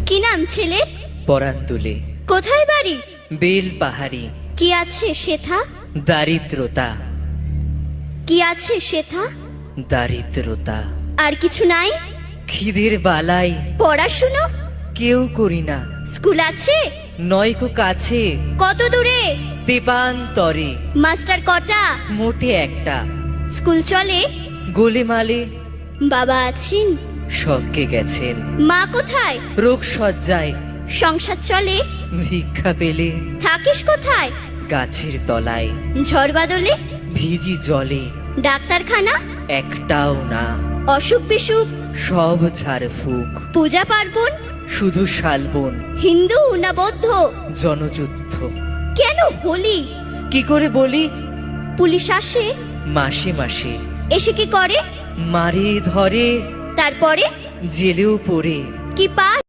কি নাম ছেলে? পরান তুলে কোথায় বাড়ি? বেল পাহাড়ি। কি আছে সেথা? দারিদ্রতা, কি আছে সেথা? দারিদ্রতা। আর কিছু নাই? খিদের বালাই পড়াশুনো? কেউ করি না। স্কুল আছে? নয়কো কাছে কত দূরে? দেবান্তরে। মাস্টার কটা? মোটে একটা। স্কুল চলে? গোলেমালে বাবা আছেন? স্বর্গে গেছেন। মা কোথায়? রোগ সজ্জায় সংসার চলে? ভিক্ষা পেলে থাকিস কোথায়? গাছের তলায়। ঝড় বাদলে? ভিজি জলে ডাক্তারখানা? একটাও না। অসুখ বিসুখ? সব ঝাড় ফুক। পূজা পার্বণ? শুধু শালবন। হিন্দু না বৌদ্ধ? জনযুদ্ধ। কেন হোলি? কি করে বলি? পুলিশ আসে? মাসে মাসে এসে কি করে? মারে ধরে, তারপরে? জেলেও পড়ে। কি পাস?